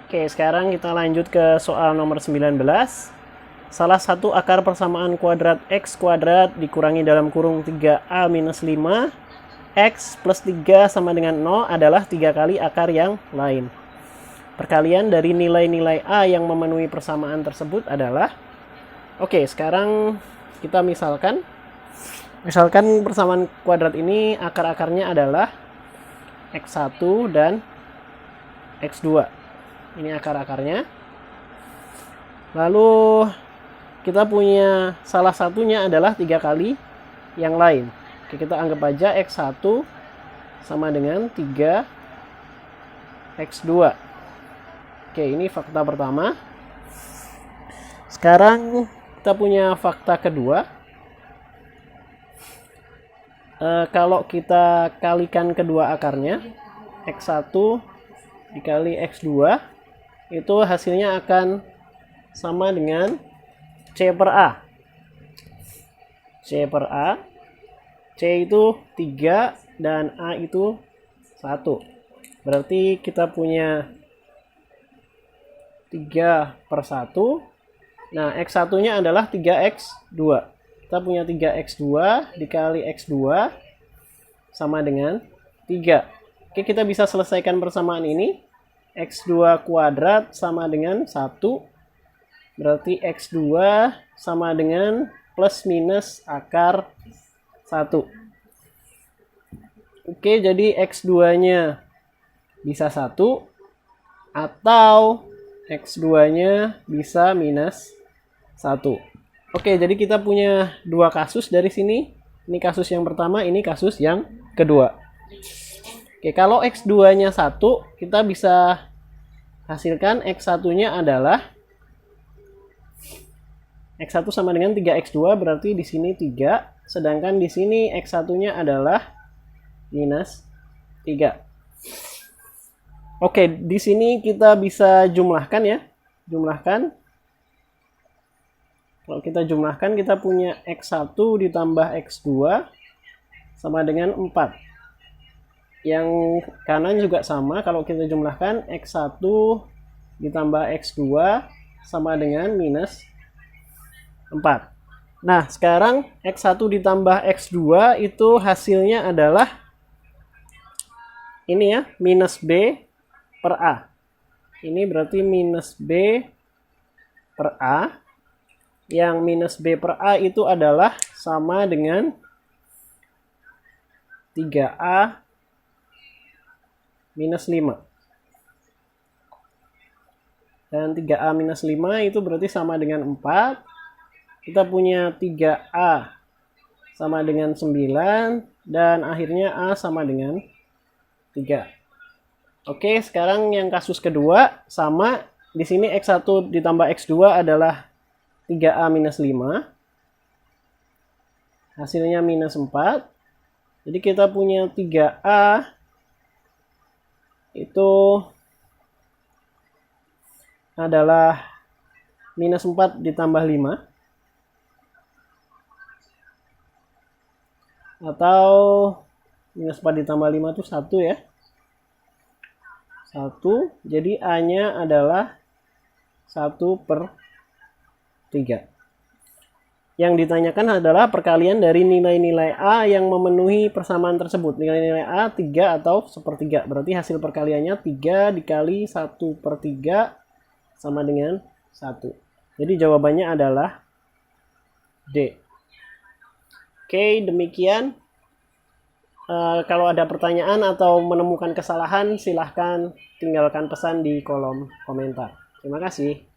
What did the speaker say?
Oke, sekarang kita lanjut ke soal nomor 19. Salah satu akar persamaan kuadrat x kuadrat dikurangi dalam kurung 3a minus 5 x plus 3 sama dengan 0 adalah 3 kali akar yang lain. Perkalian dari nilai-nilai a yang memenuhi persamaan tersebut adalah... Oke, sekarang kita misalkan persamaan kuadrat ini akar-akarnya adalah x1 dan x2. Ini akar-akarnya. Lalu kita punya salah satunya adalah 3 kali yang lain. Oke, kita anggap aja x1 sama dengan 3x2. Oke, ini fakta pertama. Sekarang kita punya fakta kedua. Kalau kita kalikan kedua akarnya, x1 dikali x2, itu hasilnya akan sama dengan C per A. C per A. C itu 3 dan A itu 1. Berarti kita punya 3 per 1. Nah, X1-nya adalah 3X2. Kita punya 3X2 dikali X2 sama dengan 3. Oke, kita bisa selesaikan persamaan ini. X2 kuadrat sama dengan 1. Berarti X2 sama dengan plus minus akar 1. Oke, jadi X2-nya bisa 1. Atau X2-nya bisa minus 1. Oke, jadi kita punya dua kasus dari sini. Ini kasus yang pertama, ini kasus yang kedua. Oke, kalau X2-nya 1, kita bisa hasilkan X1-nya adalah X1 sama dengan 3X2, berarti di sini 3, sedangkan di sini X1-nya adalah minus 3. Oke, di sini kita bisa jumlahkan ya. Jumlahkan. Kalau kita jumlahkan, kita punya X1 ditambah X2 sama dengan 4. Yang kanan juga sama, kalau kita jumlahkan X1 ditambah X2 sama dengan minus 4. Nah, sekarang X1 ditambah X2 itu hasilnya adalah ini ya, minus B per A. Ini berarti minus B per A. Yang minus B per A itu adalah sama dengan 3A minus 5. Dan 3A minus 5 itu berarti sama dengan 4. Kita punya 3A sama dengan 9. Dan akhirnya A sama dengan 3. Oke, sekarang yang kasus kedua sama. Di sini X1 ditambah X2 adalah 3A minus 5. Hasilnya minus 4. Jadi kita punya 3A itu adalah minus 4 ditambah 5. Atau minus 4 ditambah 5 itu 1 ya. 1. Jadi A-nya adalah 1 per 3. Yang ditanyakan adalah perkalian dari nilai-nilai A yang memenuhi persamaan tersebut. Nilai-nilai A 3 atau 1/3. Berarti hasil perkaliannya 3 dikali 1/3 sama dengan 1. Jadi jawabannya adalah D. Oke, demikian. Kalau ada pertanyaan atau menemukan kesalahan, silahkan tinggalkan pesan di kolom komentar. Terima kasih.